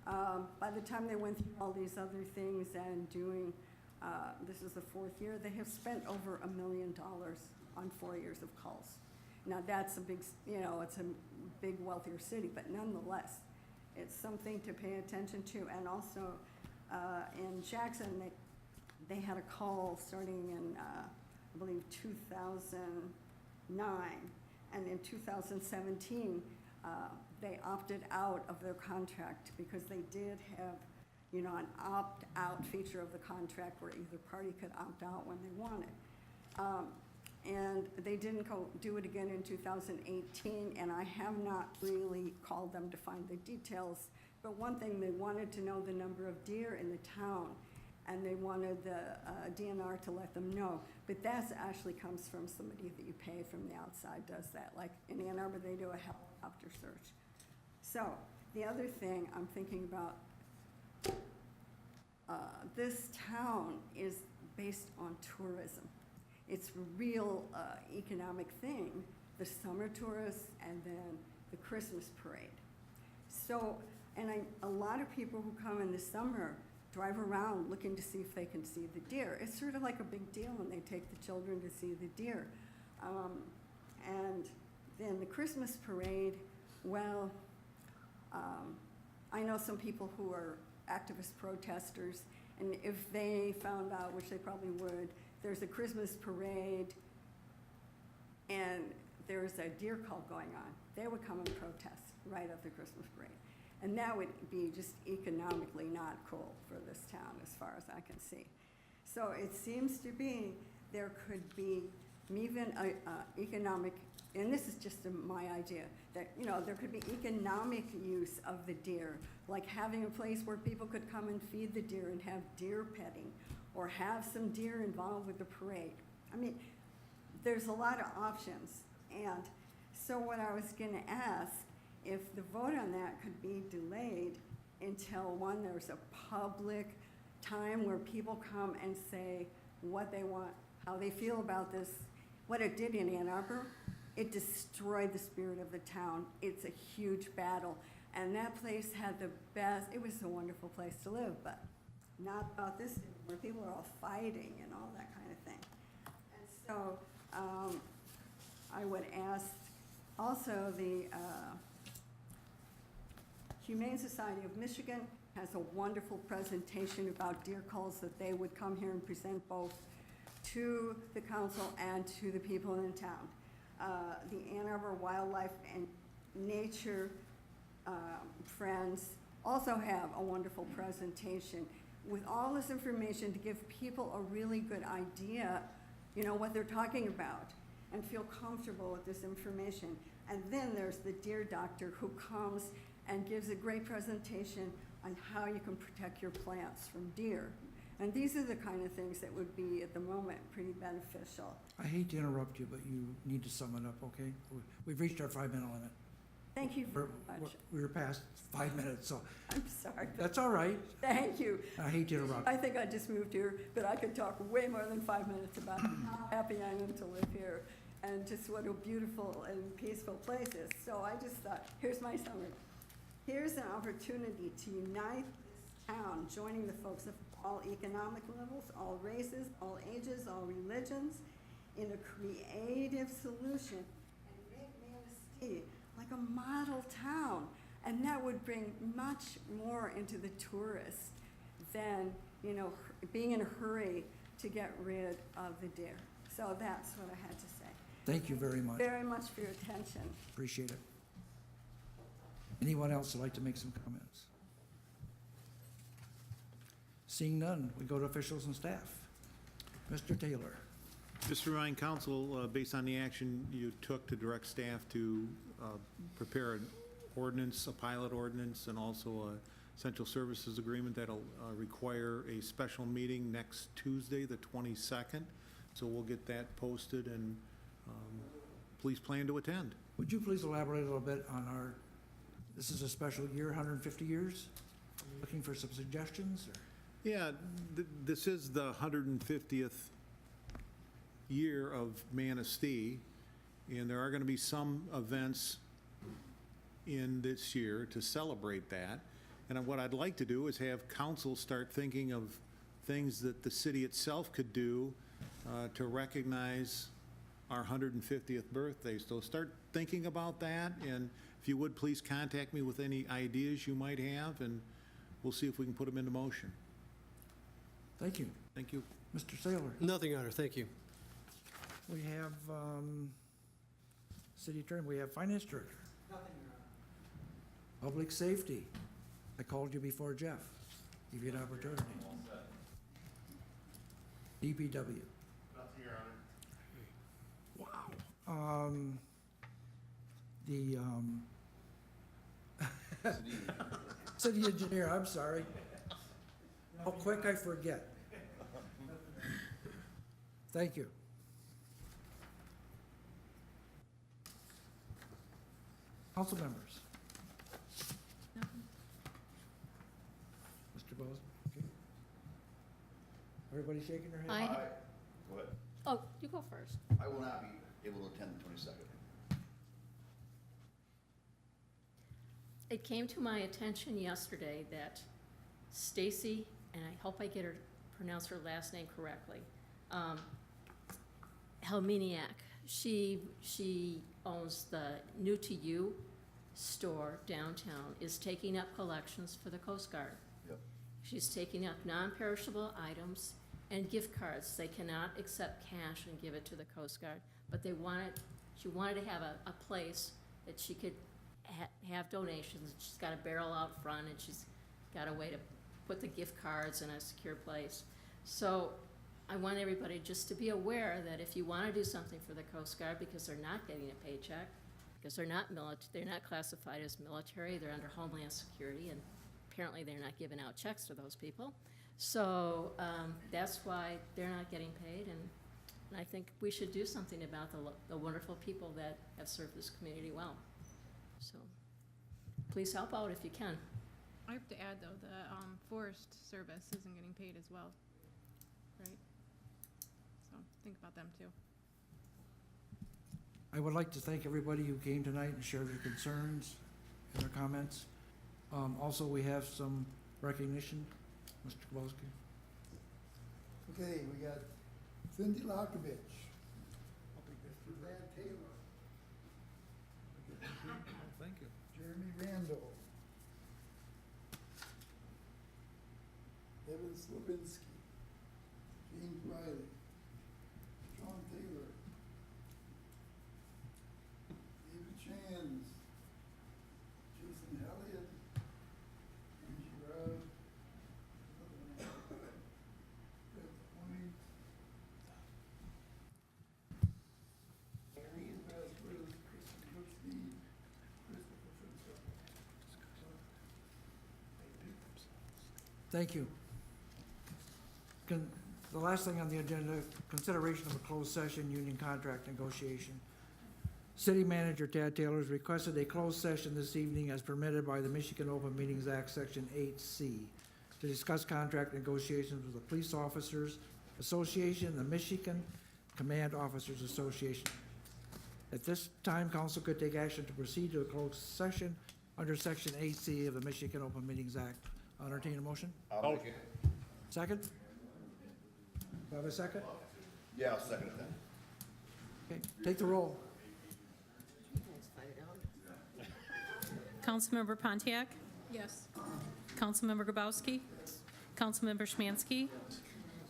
By the time they went through all these other things and doing, this is the 4th year, they have spent over $1 million on 4 years of culls. Now that's a big, it's a big wealthier city, but nonetheless, it's something to pay attention to. And also in Jackson, they had a cull starting in, I believe, 2009. And in 2017, they opted out of their contract because they did have, an opt-out feature of the contract where either party could opt out when they wanted. And they didn't do it again in 2018, and I have not really called them to find the details. But one thing, they wanted to know the number of deer in the town, and they wanted the DNR to let them know. But that actually comes from somebody that you pay from the outside does that. Like in Ann Arbor, they do a helicopter search. So the other thing I'm thinking about, this town is based on tourism. It's a real economic thing, the summer tourists and then the Christmas parade. So, and a lot of people who come in the summer drive around looking to see if they can see the deer. It's sort of like a big deal when they take the children to see the deer. And then the Christmas parade, well, I know some people who are activist protesters, and if they found out, which they probably would, there's a Christmas parade and there's a deer call going on, they would come and protest right at the Christmas parade. And that would be just economically not cool for this town as far as I can see. So it seems to be there could be even economic, and this is just my idea, that there could be economic use of the deer, like having a place where people could come and feed the deer and have deer petting, or have some deer involved with the parade. I mean, there's a lot of options. And so what I was gonna ask, if the vote on that could be delayed until there's a public time where people come and say what they want, how they feel about this. What it did in Ann Arbor, it destroyed the spirit of the town. It's a huge battle. And that place had the best, it was a wonderful place to live, but not about this, where people are all fighting and all that kind of thing. And so I would ask also the Humane Society of Michigan has a wonderful presentation about deer culls that they would come here and present both to the council and to the people in the town. The Ann Arbor Wildlife and Nature Friends also have a wonderful presentation with all this information to give people a really good idea, what they're talking about, and feel comfortable with this information. And then there's the deer doctor who comes and gives a great presentation on how you can protect your plants from deer. And these are the kind of things that would be, at the moment, pretty beneficial. I hate to interrupt you, but you need to sum it up, okay? We've reached our 5-minute limit. Thank you very much. We were past 5 minutes, so I'm sorry. but that's all right. Thank you. I hate to interrupt. I think I just moved here, but I could talk way more than 5 minutes about how happy I am to live here and just what a beautiful and peaceful place is. So I just thought, here's my summary. Here's an opportunity to unite this town, joining the folks of all economic levels, all races, all ages, all religions, in a creative solution and make Manistee like a model town. And that would bring much more into the tourists than, you know, being in a hurry to get rid of the deer. So that's what I had to say. Thank you very much. Very much for your attention. Appreciate it. Anyone else would like to make some comments? Seeing none, we go to officials and staff. Mr. Taylor. Just to remind council, based on the action you took to direct staff to prepare an ordinance, a pilot ordinance, and also a essential services agreement that'll require a special meeting next Tuesday, the 22nd. So we'll get that posted, and please plan to attend. Would you please elaborate a little bit on our, this is a special year, 150 years? Are you looking for some suggestions? Or? Yeah, this is the 150th year of Manistee, and there are going to be some events in this year to celebrate that. And what I'd like to do is have council start thinking of things that the city itself could do to recognize our 150th birthday. So start thinking about that, and if you would, please contact me with any ideas you might have, and we'll see if we can put them into motion. Thank you. Thank you. Mr. Saylor. Nothing, Your Honor. Thank you. We have city attorney, we have finance director. Nothing, Your Honor. Public safety. I called you before, Jeff. Give you an opportunity. DPW. Nothing, Your Wow. Honor. City engineer, I'm sorry. How quick I forget. Thank you. Council members. Nothing. Mr. Bose, okay. Everybody shaking their head? Go ahead. Oh, you go first. I will not be able to attend the 22nd. It came to my attention yesterday that Stacy, and I hope I get her, pronounce her last name correctly, Helminiak. She owns the New to You store downtown, is taking up collections for the Coast Guard. Yep. She's taking up non-perishable items and gift cards. They cannot accept cash and give it to the Coast Guard, but she wanted to have a place that she could have donations. She's got a barrel out front, and she's got a way to put the gift cards in a secure place. So I want everybody just to be aware that if you want to do something for the Coast Guard, because they're not getting a paycheck, because they're not classified as military, they're under Homeland Security, and apparently they're not giving out checks to those people. So that's why they're not getting paid, and I think we should do something about the wonderful people that have served this community well. So please help out if you can. I have to add, though, the Forest Service isn't getting paid as well, right? So think about them, too. I would like to thank everybody who came tonight and shared their concerns and their comments. Also, we have some recognition. Mr. Kowalski. Okay, we got Cindy Lockovich. Mr. Brad Taylor. Thank you. Jeremy Randall. Evan Slavinsky. James Riley. Sean Taylor. David Chans. Jason Elliott. Angie Rose. Thank you. The last thing on the agenda, consideration of a closed session union contract negotiation. City Manager Tad Taylor has requested a closed session this evening as permitted by the Michigan Open Meetings Act, Section 8C, to discuss contract negotiations with the Police Officers Association and the Michigan Command Officers Association. At this time, council could take action to proceed to a closed session under Section 8C of the Michigan Open Meetings Act. I'll entertain a motion. I'll make it. Second? Do I have a second? Yeah, I'll second it then. Okay, take the roll. Councilmember Pontiac? Yes. Councilmember Grabowski? Councilmember Schmansky?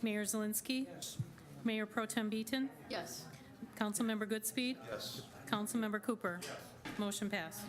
Mayor Zelinski? Mayor Pro Tem Beaton? Yes. Councilmember Goodspeed? Yes. Councilmember Cooper? Motion passed.